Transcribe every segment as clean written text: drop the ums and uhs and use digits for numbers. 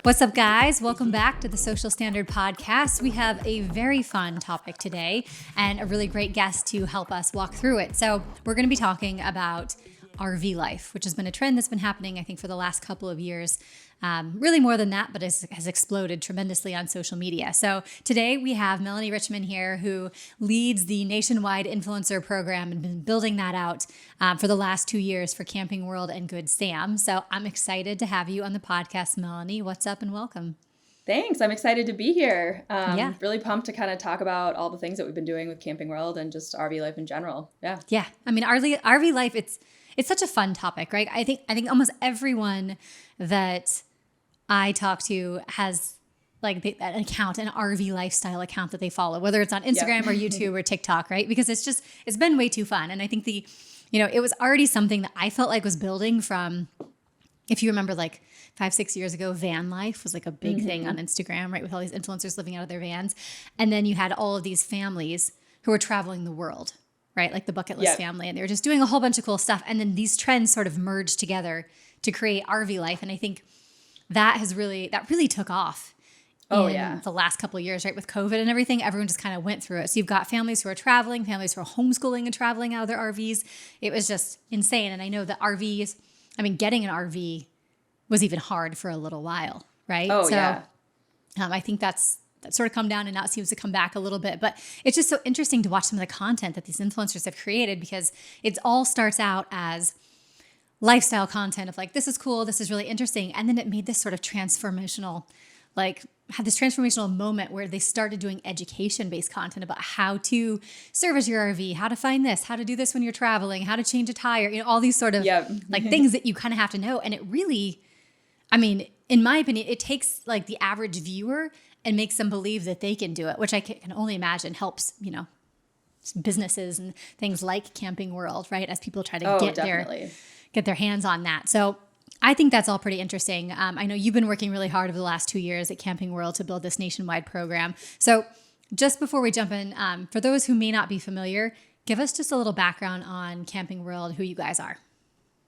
What's up, guys? Welcome back to the Social Standard podcast. We have a very fun topic today and a really great guest to help us walk through it. So we're going to be talking about RV life, which has been a trend that's been happening, I think, for the last couple of years. Really more than that, but has exploded tremendously on social media. So today we have Melanie Richtman here, who leads the nationwide influencer program and been building that out for the last 2 years for Camping World and Good Sam. So I'm excited to have you on the podcast, Melanie. What's up and welcome. Thanks. I'm excited to be here. Really pumped to kind of talk about all the things that we've been doing with Camping World and just RV life in general. Yeah. I mean, RV life, it's such a fun topic, right? I think almost everyone that I talk to has like an account, an RV lifestyle account that they follow, whether it's on Instagram or YouTube or TikTok, right? Because it's been way too fun. And I think it was already something that I felt like was building from, if you remember like 5-6 years ago, van life was like a big thing on Instagram, right? With all these influencers living out of their vans. And then you had all of these families who were traveling the world, right? Like the bucket list family. And they were just doing a whole bunch of cool stuff. And then these trends sort of merged together to create RV life. And I think that really took off in the last couple of years, right? With COVID and everything, everyone just kind of went through it. So you've got families who are traveling, families who are homeschooling and traveling out of their RVs. It was just insane. And I know that getting an RV was even hard for a little while, right? I think that's sort of come down and now it seems to come back a little bit. But it's just so interesting to watch some of the content that these influencers have created, because it all starts out as lifestyle content of like, this is cool, this is really interesting. And then it made this sort of transformational moment where they started doing education-based content about how to service your RV, how to find this, how to do this when you're traveling, how to change a tire, all these sort of like things that you kind of have to know. And it really, in my opinion, it takes like the average viewer and makes them believe that they can do it, which I can only imagine helps, businesses and things like Camping World, right? As people try to get their hands on that. So I think that's all pretty interesting. I know you've been working really hard over the last 2 years at Camping World to build this nationwide program. So just before we jump in, for those who may not be familiar, give us just a little background on Camping World, who you guys are.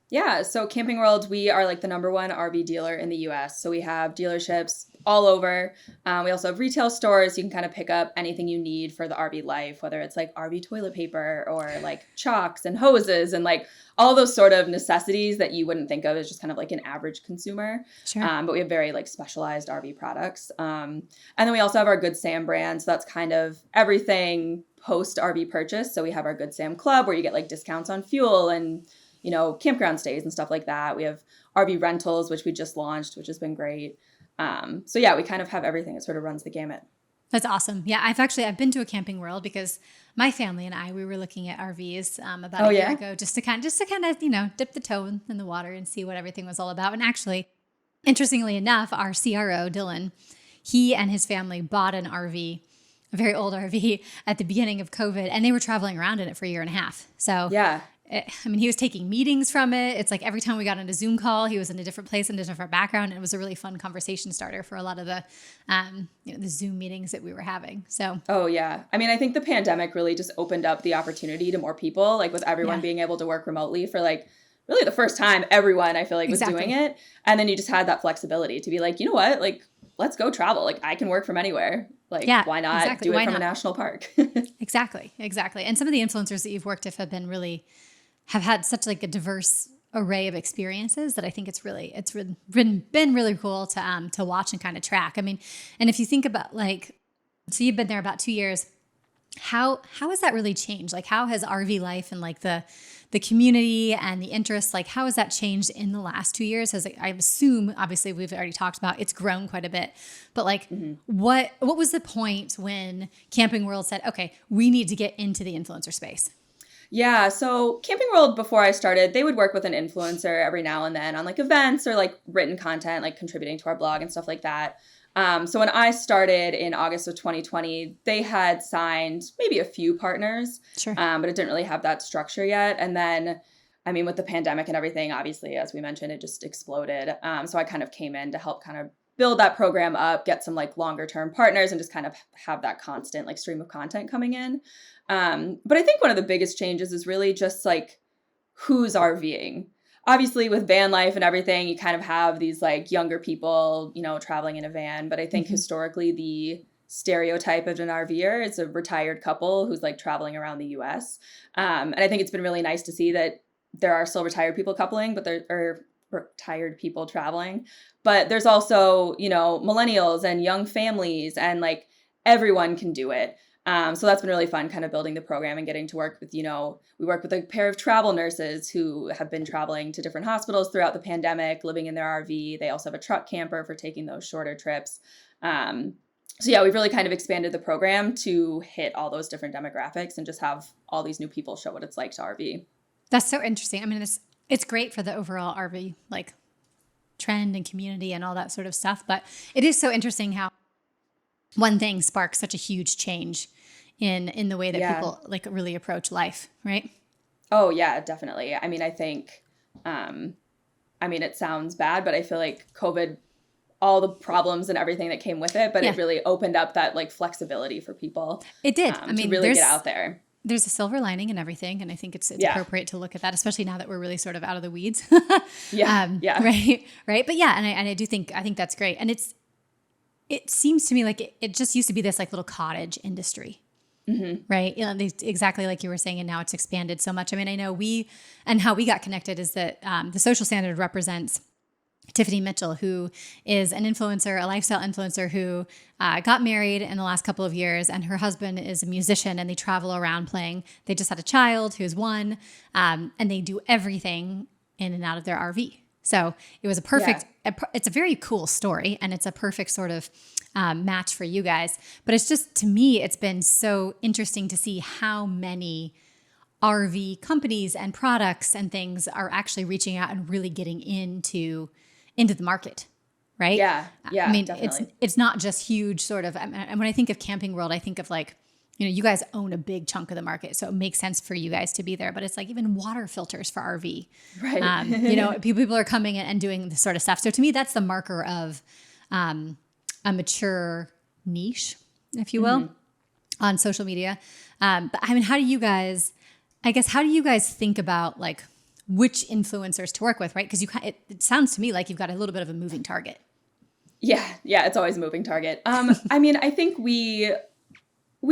Yeah, so Camping World, we are like the #1 RV dealer in the US. So we have dealerships all over. We also have retail stores. You can kind of pick up anything you need for the RV life, whether it's like RV toilet paper or like chocks and hoses and like all those sort of necessities that you wouldn't think of as just kind of like an average consumer. Sure. But we have very like specialized RV products. And then we also have our Good Sam brand. So that's kind of everything post RV purchase. So we have our Good Sam Club where you get like discounts on fuel and campground stays and stuff like that. We have RV rentals, which we just launched, which has been great. We kind of have everything. It sort of runs the gamut. That's awesome. Yeah, I've been to a Camping World because my family and we were looking at RVs about a year ago just to kind of dip the toe in the water and see what everything was all about. And actually, interestingly enough, our CRO, Dylan, he and his family bought an RV, a very old RV at the beginning of COVID, and they were traveling around in it for a year and a half. So he was taking meetings from it. It's like every time we got on a Zoom call, he was in a different place and a different background. And it was a really fun conversation starter for a lot of the Zoom meetings that we were having. So, I think the pandemic really just opened up the opportunity to more people, like with everyone being able to work remotely for like really the first time, everyone I feel like was doing it. And then you just had that flexibility to be like, you know what, like, let's go travel. Like I can work from anywhere. Like, why not do it from a national park? Exactly. And some of the influencers that you've worked with have had such like a diverse array of experiences that I think it's been really cool to watch and kind of track. And if you think about so you've been there about 2 years, how has that really changed? Like how has RV life and like the community and the interest, like how has that changed in the last 2 years? I assume, obviously we've already talked about, it's grown quite a bit, but like what was the point when Camping World said, okay, we need to get into the influencer space? Yeah. So Camping World, before I started, they would work with an influencer every now and then on like events or like written content, like contributing to our blog and stuff like that. So when I started in August of 2020, they had signed maybe a few partners, but it didn't really have that structure yet. And then, with the pandemic and everything, obviously, as we mentioned, it just exploded. So I kind of came in to help kind of build that program up, get some like longer term partners and just kind of have that constant like stream of content coming in. But I think one of the biggest changes is really just like who's RVing. obviously with van life and everything, you kind of have these like younger people, traveling in a van. But I think historically the stereotype of an RVer is a retired couple who's like traveling around the US. And I think it's been really nice to see that there are still retired people coupling, but there are retired people traveling. But there's also, millennials and young families, and like everyone can do it. So that's been really fun, kind of building the program and getting to work with, we work with a pair of travel nurses who have been traveling to different hospitals throughout the pandemic, living in their RV. They also have a truck camper for taking those shorter trips. So yeah, we've really kind of expanded the program to hit all those different demographics and just have all these new people show what it's like to RV. That's so interesting. I mean, it's great for the overall RV like trend and community and all that sort of stuff. But it is so interesting how one thing sparks such a huge change in the way that people like really approach life, right? Oh yeah, definitely. I mean, I think, it sounds bad, but I feel like COVID, all the problems and everything that came with it, but it really opened up that like flexibility for people. It did. To really get out there. There's a silver lining in everything. And I think it's appropriate to look at that, especially now that we're really sort of out of the weeds. Right. Right. But yeah. And I think that's great. And it seems to me like it just used to be this like little cottage industry, right? Exactly like you were saying, and now it's expanded so much. I mean, I know how we got connected is that the Social Standard represents Tiffany Mitchell, who is an influencer, a lifestyle influencer who got married in the last couple of years, and her husband is a musician, and they travel around playing. They just had a child who's 1, and they do everything in and out of their RV. So it was it's a very cool story, and it's a perfect sort of match for you guys. But it's just, to me, it's been so interesting to see how many RV companies and products and things are actually reaching out and really getting into the market, right? Yeah, I mean, definitely. it's not just huge sort of, and when I think of Camping World, I think of like, you guys own a big chunk of the market, so it makes sense for you guys to be there. But it's like even water filters for RV, right? People are coming in and doing this sort of stuff. So to me, that's the marker of a mature niche, if you will, on social media. But I mean, how do you guys think about like which influencers to work with, right? Because it sounds to me like you've got a little bit of a moving target. Yeah, it's always a moving target. I mean, I think we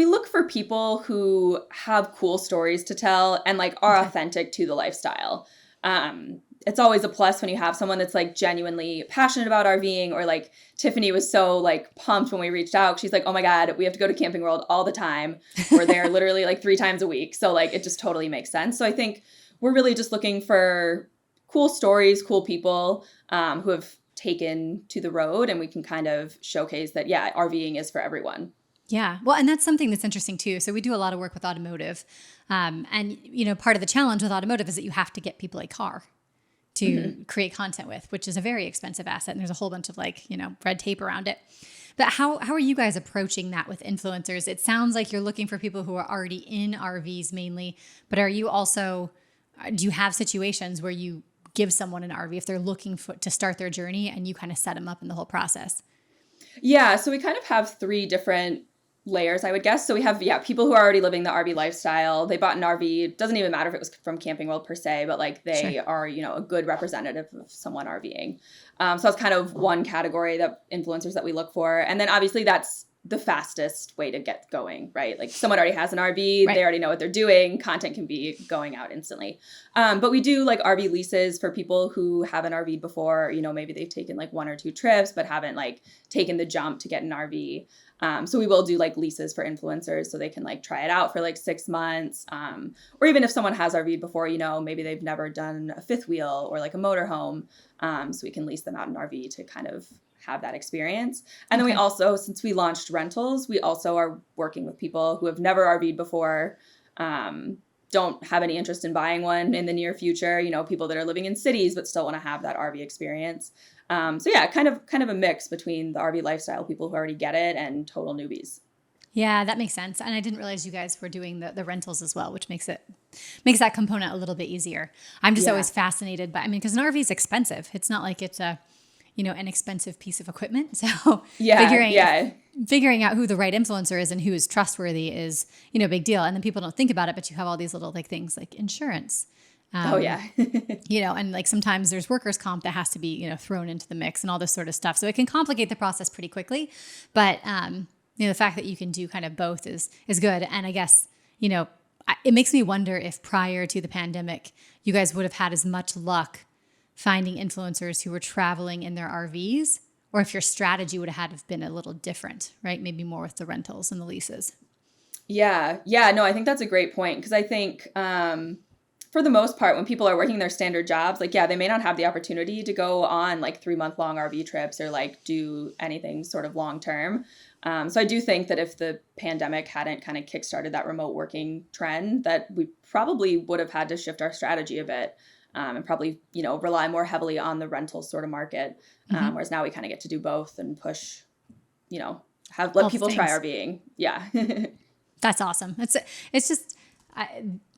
look for people who have cool stories to tell and like are authentic to the lifestyle. It's always a plus when you have someone that's like genuinely passionate about RVing, or like Tiffany was so like pumped when we reached out. She's like, oh my God, we have to go to Camping World all the time. We're there literally like 3 times a week. So like, it just totally makes sense. So I think we're really just looking for cool stories, cool people who have taken to the road, and we can kind of showcase that, RVing is for everyone. Yeah. Well, and that's something that's interesting too. So we do a lot of work with automotive. And, part of the challenge with automotive is that you have to get people a car to create content with, which is a very expensive asset. And there's a whole bunch of like, red tape around it. But how are you guys approaching that with influencers? It sounds like you're looking for people who are already in RVs mainly, but are you also, do you have situations where you give someone an RV if they're looking to start their journey, and you kind of set them up in the whole process? Yeah. So we kind of have 3 different layers, I would guess. So we have, people who are already living the RV lifestyle. They bought an RV. It doesn't even matter if it was from Camping World per se, but like they are, a good representative of someone RVing. So that's kind of one category that influencers that we look for. And then obviously that's the fastest way to get going, right? Like someone already has an RV, they already know what they're doing. Content can be going out instantly. But we do like RV leases for people who haven't RV'd before. Maybe they've taken like 1 or 2 trips, but haven't like taken the jump to get an RV. So we will do like leases for influencers so they can like try it out for like 6 months. Or even if someone has RV'd before, maybe they've never done a 5th wheel or like a motorhome. So we can lease them out an RV to kind of have that experience. And then we also, since we launched rentals, we also are working with people who have never RV'd before, don't have any interest in buying one in the near future, people that are living in cities but still want to have that RV experience. So yeah, kind of a mix between the RV lifestyle people who already get it and total newbies. Yeah, that makes sense. And I didn't realize you guys were doing the rentals as well, which makes that component a little bit easier. I'm just always fascinated by, because an RV is expensive. It's not like it's an expensive piece of equipment. So figuring out who the right influencer is and who is trustworthy is, a big deal. And then people don't think about it, but you have all these little like things like insurance, Oh, yeah. And like sometimes there's workers' comp that has to be, thrown into the mix and all this sort of stuff. So it can complicate the process pretty quickly. But, the fact that you can do kind of both is good. And I guess, it makes me wonder if prior to the pandemic, you guys would have had as much luck finding influencers who were traveling in their RVs, or if your strategy would have had to have been a little different, right? Maybe more with the rentals and the leases. Yeah. Yeah. No, I think that's a great point. Because I think for the most part, when people are working their standard jobs, like, yeah, they may not have the opportunity to go on like 3-month-long RV trips or like do anything sort of long term. So I do think that if the pandemic hadn't kind of kickstarted that remote working trend, that we probably would have had to shift our strategy a bit and probably, rely more heavily on the rental sort of market. Whereas now we kind of get to do both and push, let people try RVing. Yeah. That's awesome. It's just,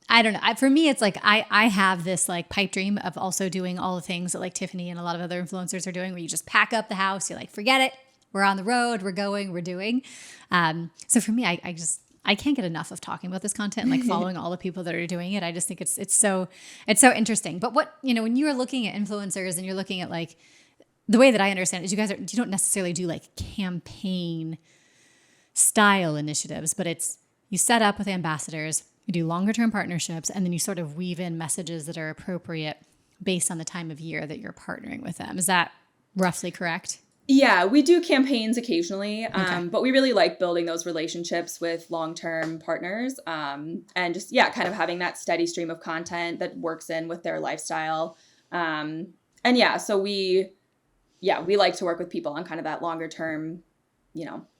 I don't know. For me, it's like I have this like pipe dream of also doing all the things that like Tiffany and a lot of other influencers are doing, where you just pack up the house. You're like, forget it. We're on the road. We're going. We're doing. So for me, I can't get enough of talking about this content and like following all the people that are doing it. I just think it's so interesting. But what when you are looking at influencers and you're looking at like the way that I understand it is you don't necessarily do like campaign style initiatives, but you set up with ambassadors. You do longer term partnerships, and then you sort of weave in messages that are appropriate based on the time of year that you're partnering with them. Is that roughly correct? Yeah, we do campaigns occasionally, but we really like building those relationships with long-term partners and just, kind of having that steady stream of content that works in with their lifestyle. So we like to work with people on kind of that longer term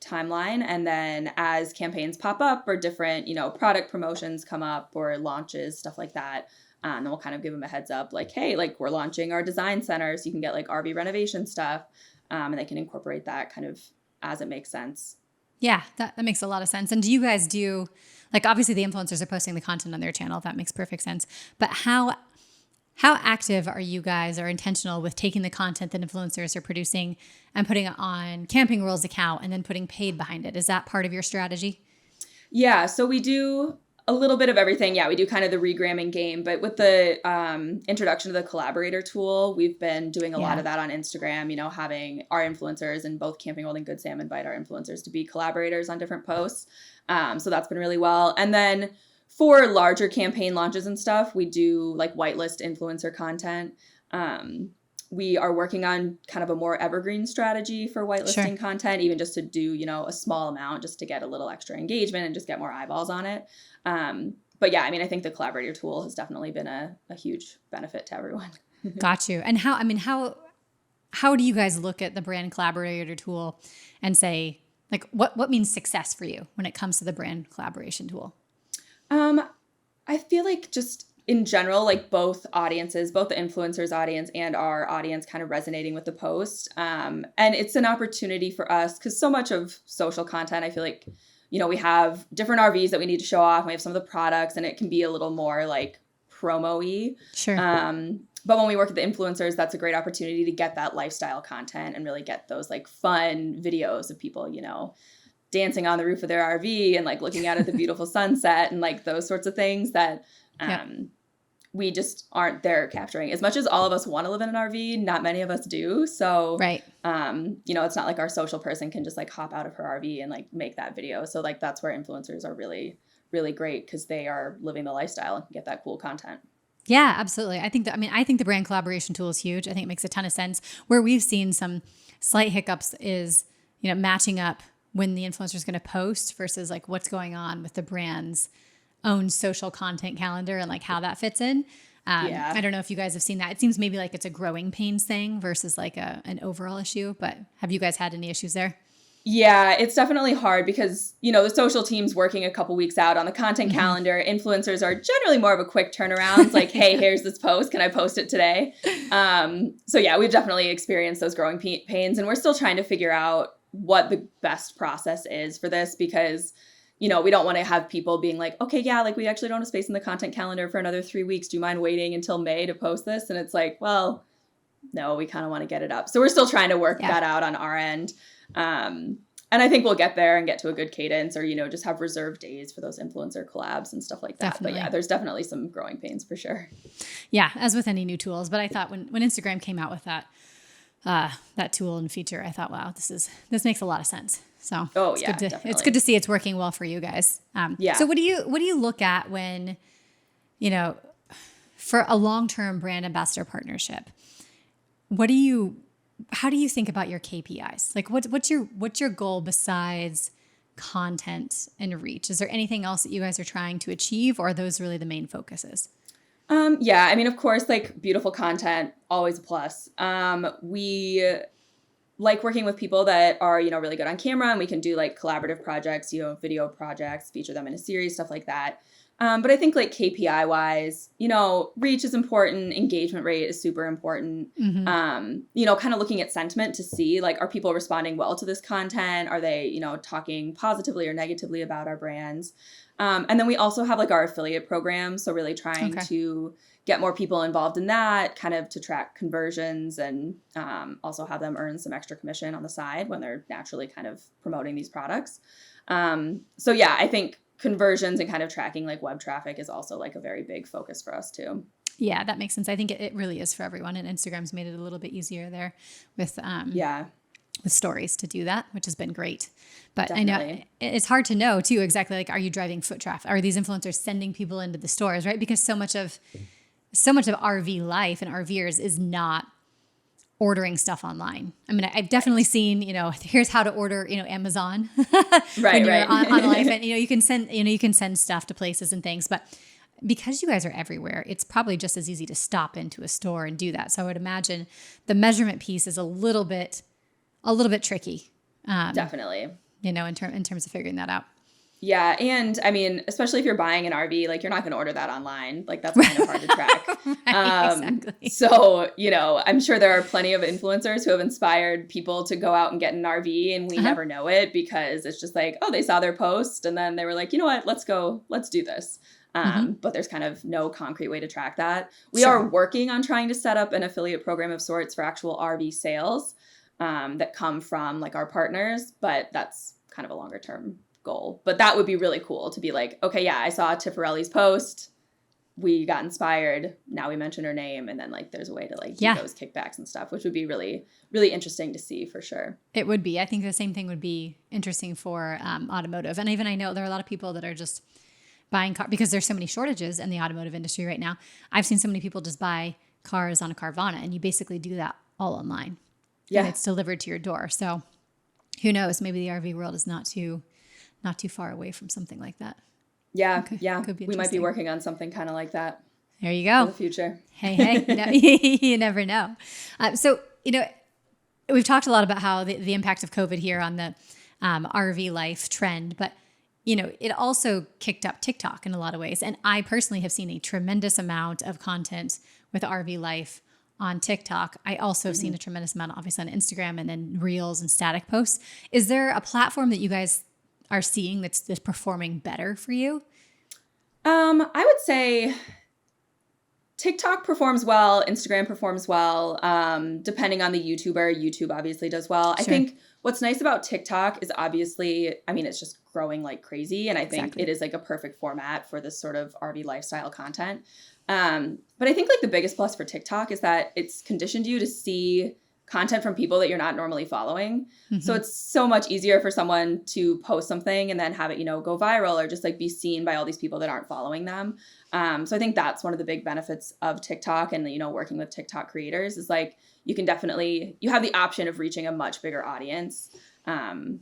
timeline. And then as campaigns pop up or different, product promotions come up or launches, stuff like that, then we'll kind of give them a heads up like, hey, like we're launching our design center. So you can get like RV renovation stuff and they can incorporate that kind of as it makes sense. Yeah, that makes a lot of sense. And do you guys do, like obviously the influencers are posting the content on their channel. That makes perfect sense. But how active are you guys or intentional with taking the content that influencers are producing and putting it on Camping World's account and then putting paid behind it? Is that part of your strategy? Yeah, so we do a little bit of everything. Yeah, we do kind of the regramming game, but with the introduction of the collaborator tool, we've been doing a lot of that on Instagram, having our influencers and both Camping World and Good Sam invite our influencers to be collaborators on different posts. So that's been really well. And then for larger campaign launches and stuff, we do like whitelist influencer content. We are working on kind of a more evergreen strategy for whitelisting content, even just to do, a small amount just to get a little extra engagement and just get more eyeballs on it. But yeah, I think the collaborator tool has definitely been a huge benefit to everyone. Got you. And how do you guys look at the brand collaborator tool and say, like, what means success for you when it comes to the brand collaboration tool? I feel like just in general, like both audiences, both the influencers audience and our audience kind of resonating with the post. And it's an opportunity for us because so much of social content, I feel like, we have different RVs that we need to show off. We have some of the products and it can be a little more like promo-y. Sure. But when we work with the influencers, that's a great opportunity to get that lifestyle content and really get those like fun videos of people, dancing on the roof of their RV and like looking out at the beautiful sunset and like those sorts of things that we just aren't there capturing. As much as all of us want to live in an RV, not many of us do. So, right. It's not like our social person can just like hop out of her RV and like make that video. So like that's where influencers are really, really great because they are living the lifestyle and can get that cool content. Yeah, absolutely. I think the brand collaboration tool is huge. I think it makes a ton of sense. Where we've seen some slight hiccups is, matching up when the influencer is going to post versus like what's going on with the brand's own social content calendar and like how that fits in. I don't know if you guys have seen that. It seems maybe like it's a growing pains thing versus like an overall issue, but have you guys had any issues there? Yeah, it's definitely hard because, the social team's working a couple weeks out on the content calendar. Influencers are generally more of a quick turnaround. It's like, hey, here's this post. Can I post it today? So yeah, we've definitely experienced those growing pains and we're still trying to figure out what the best process is for this because, we don't want to have people being like, okay, yeah, like we actually don't have space in the content calendar for another 3 weeks. Do you mind waiting until May to post this? And it's like, well, no, we kind of want to get it up. So we're still trying to work that out on our end. And And I think we'll get there and get to a good cadence, or, just have reserved days for those influencer collabs and stuff like that. Definitely. But yeah, there's definitely some growing pains for sure. Yeah, as with any new tools. But I thought when Instagram came out with that tool and feature, I thought, wow, this makes a lot of sense. So definitely. It's good to see it's working well for you guys. So what do you look at when, for a long-term brand ambassador partnership, how do you think about your KPIs? Like what's your goal besides content and reach? Is there anything else that you guys are trying to achieve, or are those really the main focuses? Yeah, I mean, of course, like beautiful content, always a plus. We like working with people that are, really good on camera, and we can do like collaborative projects, video projects, feature them in a series, stuff like that. But I think like KPI wise, reach is important. Engagement rate is super important. Mm-hmm. Kind of looking at sentiment to see like, are people responding well to this content? Are they, talking positively or negatively about our brands? And then we also have like our affiliate program. So really trying to get more people involved in that, kind of to track conversions, and also have them earn some extra commission on the side when they're naturally kind of promoting these products. So yeah, I think conversions and kind of tracking like web traffic is also like a very big focus for us too. Yeah, that makes sense. I think it really is for everyone, and Instagram's made it a little bit easier there with stories to do that, which has been great. But definitely. I know it's hard to know too exactly, like, are you driving foot traffic? Are these influencers sending people into the stores, right? Because so much of RV life and RVers is not ordering stuff online. I mean, I've definitely seen, here's how to order, Amazon when you're on life, and you can send stuff to places and things, but because you guys are everywhere, it's probably just as easy to stop into a store and do that. So I would imagine the measurement piece is a little bit tricky. Definitely. In terms of figuring that out. Yeah. And I mean, especially if you're buying an RV, like you're not going to order that online. Like that's kind of hard to track. Exactly. So, I'm sure there are plenty of influencers who have inspired people to go out and get an RV, and we never know it because it's just like, oh, they saw their post and then they were like, you know what, let's do this. But there's kind of no concrete way to track that. We are working on trying to set up an affiliate program of sorts for actual RV sales that come from like our partners, but that's kind of a longer term goal. But that would be really cool to be like, okay, yeah, I saw Tiffarelli's post. We got inspired. Now we mention her name. And then like, there's a way to like do those kickbacks and stuff, which would be really, really interesting to see for sure. It would be. I think the same thing would be interesting for automotive. And even I know there are a lot of people that are just buying cars because there's so many shortages in the automotive industry right now. I've seen so many people just buy cars on a Carvana, and you basically do that all online. Yeah. And it's delivered to your door. So who knows? Maybe the RV world is not too far away from something like that. Yeah. Could be we might be working on something kind of like that. There you go. For the future. Hey, you never know. So, we've talked a lot about how the impact of COVID here on the RV life trend, but it also kicked up TikTok in a lot of ways. And I personally have seen a tremendous amount of content with RV life on TikTok. I also have seen a tremendous amount, obviously, on Instagram, and then Reels and static posts. Is there a platform that you guys are seeing that's performing better for you? I would say TikTok performs well. Instagram performs well. Depending on the YouTuber, YouTube obviously does well. Sure. I think what's nice about TikTok is obviously, it's just growing like crazy. And I think it is like a perfect format for this sort of RV lifestyle content. But I think like the biggest plus for TikTok is that it's conditioned you to see content from people that you're not normally following. Mm-hmm. So it's so much easier for someone to post something and then have it, go viral or just like be seen by all these people that aren't following them. So I think that's one of the big benefits of TikTok and, working with TikTok creators is like, you have the option of reaching a much bigger audience, than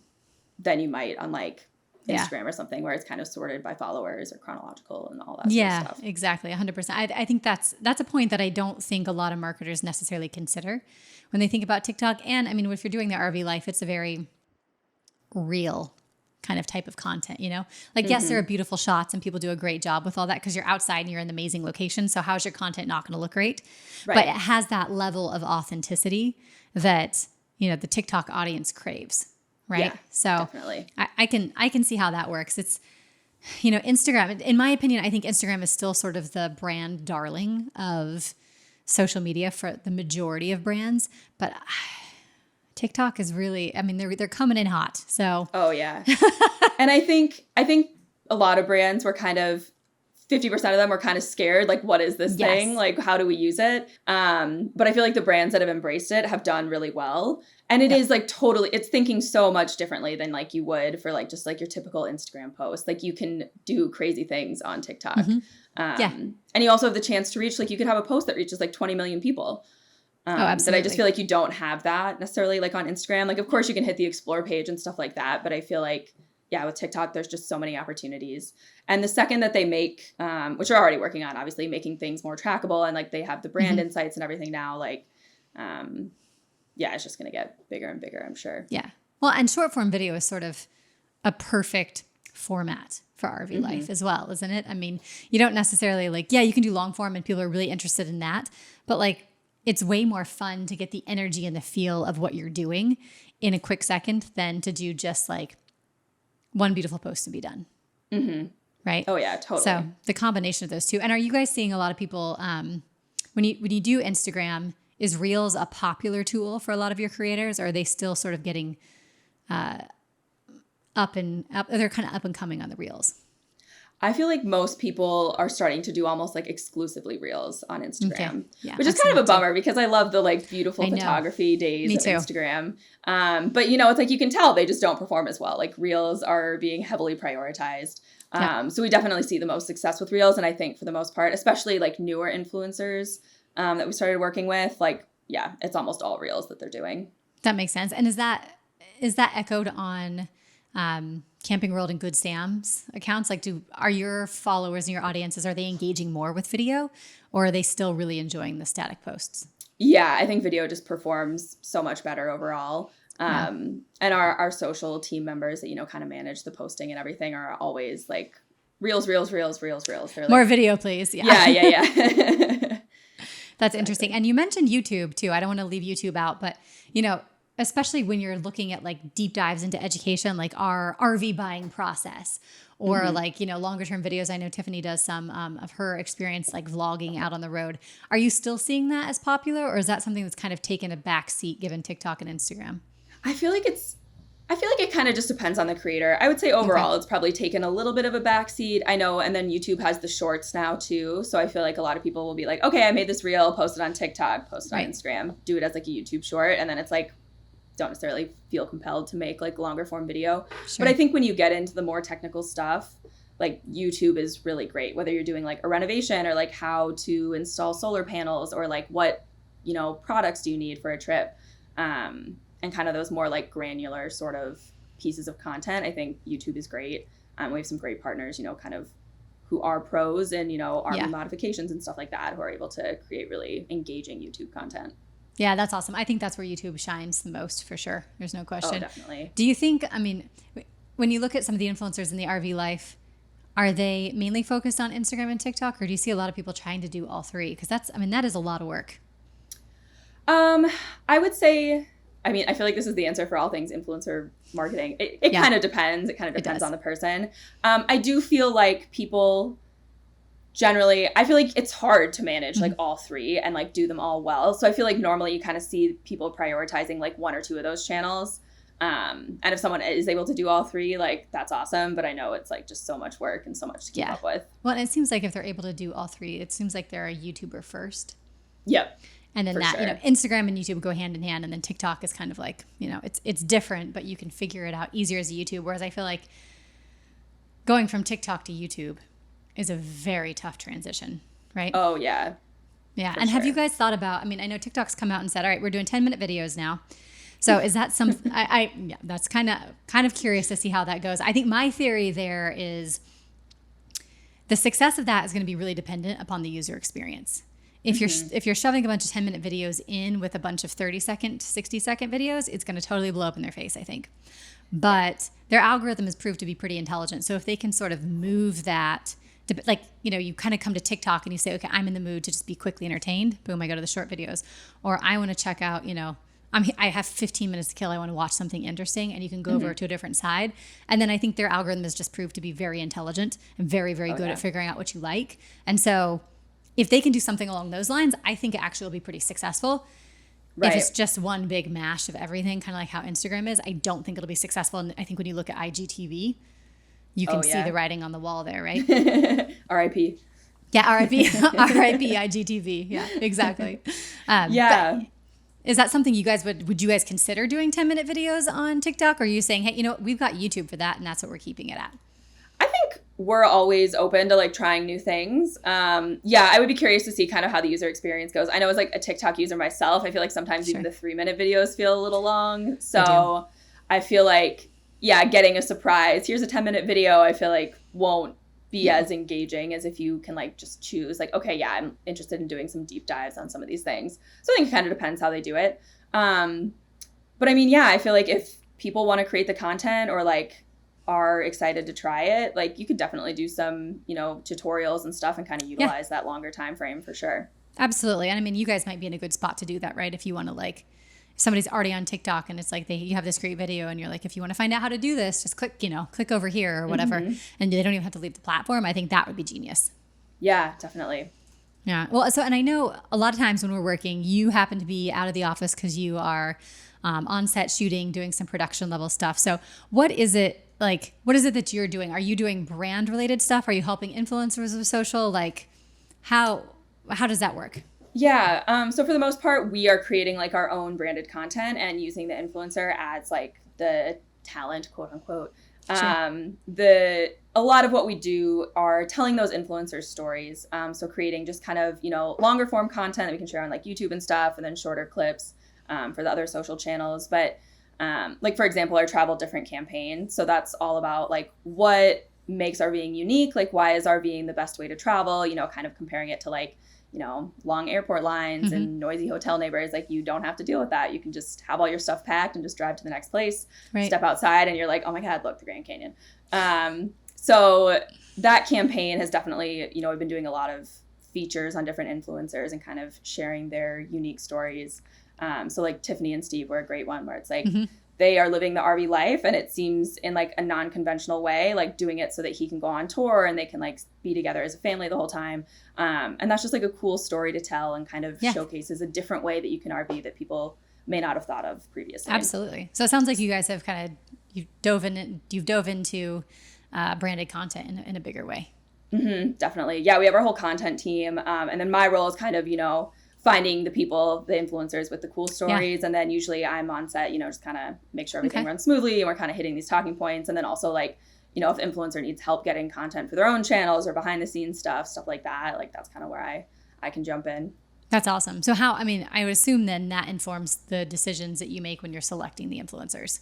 you might on like Instagram or something where it's kind of sorted by followers or chronological and all that sort of stuff. Yeah, exactly. 100%. I think that's a point that I don't think a lot of marketers necessarily consider when they think about TikTok. And if you're doing the RV life, it's a very real kind of type of content, like, yes, there are beautiful shots and people do a great job with all that because you're outside and you're in an amazing location. So how's your content not going to look great? Right. But it has that level of authenticity that, the TikTok audience craves. Right. Yeah, so definitely. I can see how that works. It's, Instagram, in my opinion, I think Instagram is still sort of the brand darling of social media for the majority of brands, but TikTok is really, I mean, they're coming in hot. So. Oh yeah. And I think a lot of brands were kind of 50% of them were kind of scared. Like, what is this thing? Like, how do we use it? But I feel like the brands that have embraced it have done really well. And it is like totally, it's thinking so much differently than like you would for like just like your typical Instagram post. Like you can do crazy things on TikTok. And you also have the chance to reach, like you could have a post that reaches like 20 million people. Absolutely. That I just feel like you don't have that necessarily like on Instagram. Like, of course you can hit the explore page and stuff like that. But I feel like, yeah, with TikTok, there's just so many opportunities. And the second that they make, which we're already working on, obviously, making things more trackable and like they have the brand insights and everything now, like, yeah, it's just going to get bigger and bigger, I'm sure. Yeah. Well, and short form video is sort of a perfect format for RV life as well, isn't it? I mean, you don't necessarily like, yeah, you can do long form and people are really interested in that, but like it's way more fun to get the energy and the feel of what you're doing in a quick second than to do just like one beautiful post to be done. Right? Oh yeah, totally. So the combination of those two. And are you guys seeing a lot of people, when you do Instagram, is Reels a popular tool for a lot of your creators, or are they still sort of getting up? They're kind of up and coming on the Reels? I feel like most people are starting to do almost like exclusively Reels on Instagram, which is I've kind of a seen that bummer because I love the like beautiful photography days of Instagram. But you know, it's like you can tell they just don't perform as well. Like Reels are being heavily prioritized. So we definitely see the most success with Reels. And I think for the most part, especially like newer influencers that we started working with, like, yeah, it's almost all Reels that they're doing. That makes sense. And is that echoed on Camping World and Good Sam's accounts? Like, are your followers and your audiences, are they engaging more with video, or are they still really enjoying the static posts? Yeah, I think video just performs so much better overall. And our social team members that, you know, kind of manage the posting and everything are always like Reels. They're like, more video, please. Yeah. That's interesting. And you mentioned YouTube too. I don't want to leave YouTube out, but you know, especially when you're looking at like deep dives into education, like our RV buying process, or like, you know, longer term videos. I know Tiffany does some of her experience, like vlogging out on the road. Are you still seeing that as popular, or is that something that's kind of taken a back seat given TikTok and Instagram? I feel like it kind of just depends on the creator. I would say overall, it's probably taken a little bit of a backseat. I know. And then YouTube has the shorts now too. So I feel like a lot of people will be like, okay, I made this reel, post it on TikTok, post it on Instagram, do it as like a YouTube short. And then it's like, don't necessarily feel compelled to make like longer form video. But I think when you get into the more technical stuff, like YouTube is really great, whether you're doing like a renovation or like how to install solar panels or like what, you know, products do you need for a trip. And kind of those more like granular sort of pieces of content. I think YouTube is great. We have some great partners, you know, kind of who are pros and, you know, RV modifications and stuff like that, who are able to create really engaging YouTube content. Yeah, that's awesome. I think that's where YouTube shines the most, for sure. There's no question. Oh, definitely. Do you think, I mean, when you look at some of the influencers in the RV life, are they mainly focused on Instagram and TikTok, or do you see a lot of people trying to do all three? Because that is a lot of work. I would say, I mean, I feel like this is the answer for all things influencer marketing. It kind of depends. It kind of depends on the person. I do feel like people generally, I feel like it's hard to manage like all three and like do them all well. So I feel like normally you kind of see people prioritizing like one or two of those channels. And if someone is able to do all three, like that's awesome. But I know it's like just so much work and so much to keep up with. Well, it seems like if they're able to do all three, it seems like they're a YouTuber first. Yep. And then you know, Instagram and YouTube go hand in hand, and then TikTok is kind of like, you know, it's different, but you can figure it out easier as a YouTube. Whereas I feel like going from TikTok to YouTube is a very tough transition, right? Oh yeah. Yeah. And have you guys thought about, I mean, I know TikTok's come out and said, all right, we're doing 10-minute videos now. So is that some, yeah, that's kind of curious to see how that goes. I think my theory there is the success of that is going to be really dependent upon the user experience. If you're shoving a bunch of 10-minute videos in with a bunch of 30-second, 60-second videos, it's going to totally blow up in their face, I think. But their algorithm has proved to be pretty intelligent. So if they can sort of move that, like, you know, you kind of come to TikTok and you say, okay, I'm in the mood to just be quickly entertained. Boom, I go to the short videos. Or I want to check out, you know, I have 15 minutes to kill. I want to watch something interesting, and you can go over to a different side. And then I think their algorithm has just proved to be very intelligent and very, very good at figuring out what you like. And so if they can do something along those lines, I think it actually will be pretty successful. If it's just one big mash of everything, kind of like how Instagram is, I don't think it'll be successful. And I think when you look at IGTV, you can see the writing on the wall there, right? R.I.P. Yeah, R.I.P. R.I.P. IGTV. Yeah, exactly. But is that something you guys would you guys consider doing 10-minute videos on TikTok? Or are you saying, hey, you know, we've got YouTube for that and that's what we're keeping it at? I think we're always open to like trying new things. I would be curious to see kind of how the user experience goes. I know as like a TikTok user myself, I feel like sometimes even the 3-minute videos feel a little long. So I feel like, getting a surprise, here's a 10-minute video, I feel like won't be as engaging as if you can like just choose like, okay, I'm interested in doing some deep dives on some of these things. So I think it kind of depends how they do it. But I mean, I feel like if people want to create the content or like are excited to try it, like you could definitely do some, you know, tutorials and stuff and kind of utilize that longer time frame for sure. Absolutely. And I mean, you guys might be in a good spot to do that, right? If you want to like, if somebody's already on TikTok and it's like you have this great video and you're like, if you want to find out how to do this, just click over here or whatever. And they don't even have to leave the platform. I think that would be genius. Yeah, definitely. Yeah. Well, and I know a lot of times when we're working, you happen to be out of the office because you are on set shooting, doing some production level stuff. So what is it that you're doing? Are you doing brand related stuff? Are you helping influencers with social? Like how does that work? Yeah. So for the most part, we are creating like our own branded content and using the influencer as like the talent, quote unquote. Sure. A lot of what we do are telling those influencers stories. So creating just kind of, you know, longer form content that we can share on like YouTube and stuff, and then shorter clips for the other social channels. But like, for example, our Travel Different campaign. So that's all about like what makes RVing unique. Like, why is RVing the best way to travel? You know, kind of comparing it to like, you know, long airport lines and noisy hotel neighbors. Like, you don't have to deal with that. You can just have all your stuff packed and just drive to the next place, step outside, and you're like, oh my God, look, the Grand Canyon. So that campaign has definitely, you know, we've been doing a lot of features on different influencers and kind of sharing their unique stories. So like Tiffany and Steve were a great one where it's like, they are living the RV life and it seems in like a non-conventional way, like doing it so that he can go on tour and they can like be together as a family the whole time. And that's just like a cool story to tell and kind of showcases a different way that you can RV that people may not have thought of previously. Absolutely. So it sounds like you guys have you've dove into branded content in a bigger way. Definitely. Yeah, we have our whole content team. And then my role is kind of, you know, finding the people, the influencers with the cool stories. And then usually I'm on set, you know, just kind of make sure everything runs smoothly and we're kind of hitting these talking points. And then also like, you know, if the influencer needs help getting content for their own channels or behind the scenes stuff like that, like that's kind of where I can jump in. That's awesome. So I would assume then that informs the decisions that you make when you're selecting the influencers.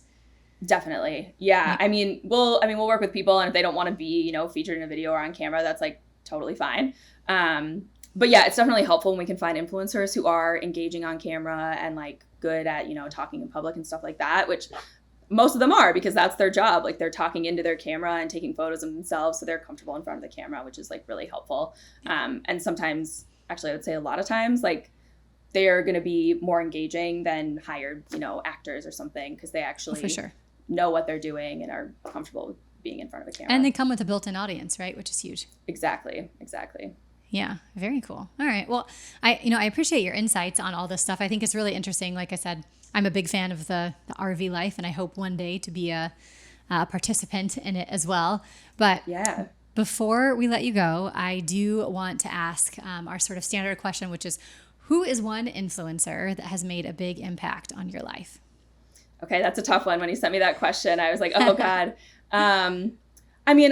Definitely. Yeah. I mean, we'll work with people, and if they don't want to be, you know, featured in a video or on camera, that's like totally fine. But yeah, it's definitely helpful when we can find influencers who are engaging on camera and like good at, you know, talking in public and stuff like that, which most of them are, because that's their job. Like, they're talking into their camera and taking photos of themselves, so they're comfortable in front of the camera, which is like really helpful. And sometimes, actually I would say a lot of times, like they are going to be more engaging than hired, you know, actors or something, because they actually know what they're doing and are comfortable with being in front of a camera. And they come with a built-in audience, right? Which is huge. Exactly. Yeah, very cool. All right. Well, I appreciate your insights on all this stuff. I think it's really interesting. Like I said, I'm a big fan of the RV life, and I hope one day to be a participant in it as well. But before we let you go, I do want to ask our sort of standard question, which is, who is one influencer that has made a big impact on your life? Okay, that's a tough one. When you sent me that question, I was like, oh God. I mean,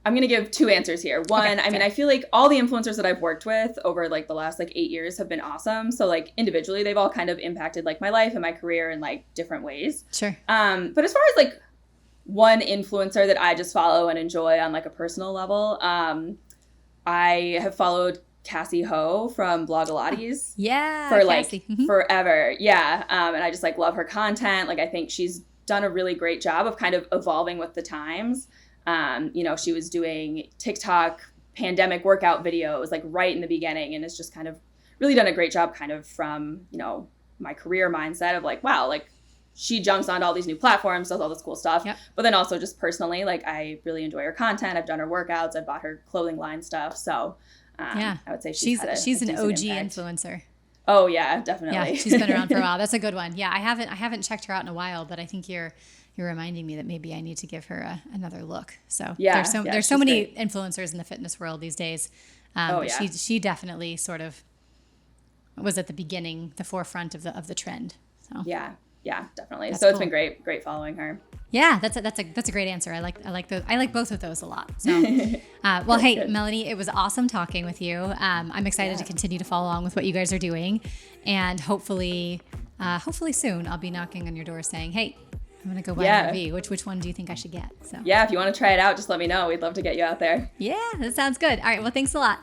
I'm going to give two answers here. One, I mean, I feel like all the influencers that I've worked with over like the last like 8 years have been awesome. So like individually, they've all kind of impacted like my life and my career in like different ways. Sure. But as far as like one influencer that I just follow and enjoy on like a personal level, I have followed Cassie Ho from Blogilates for like forever. Yeah. And I just like love her content. Like, I think she's done a really great job of kind of evolving with the times. You know, she was doing TikTok pandemic workout videos like right in the beginning, and it's just kind of really done a great job kind of from, you know, my career mindset of like, wow, like she jumps onto all these new platforms, does all this cool stuff. But then also just personally, like, I really enjoy her content. I've done her workouts. I've bought her clothing line stuff. So I would say she's an OG influencer. Oh yeah, definitely. Yeah, she's been around for a while. That's a good one. Yeah, I haven't checked her out in a while, but I think you're reminding me that maybe I need to give her another look. So Yeah, there's so many great. influencers in the fitness world these days. Oh yeah. She definitely sort of was at the beginning, the forefront of the trend. So Yeah, definitely. That's So it's cool. been great following her. yeah, that's a great answer. I like both of those a lot. So, well, hey, Good. Melanie, it was awesome talking with you. I'm excited to continue to follow along with what you guys are doing, and hopefully soon I'll be knocking on your door saying, hey, I'm gonna go buy an RV. Which one do you think I should get? So Yeah, if you want to try it out, just let me know. We'd love to get you out there. yeah, that sounds good. All right, well, thanks a lot.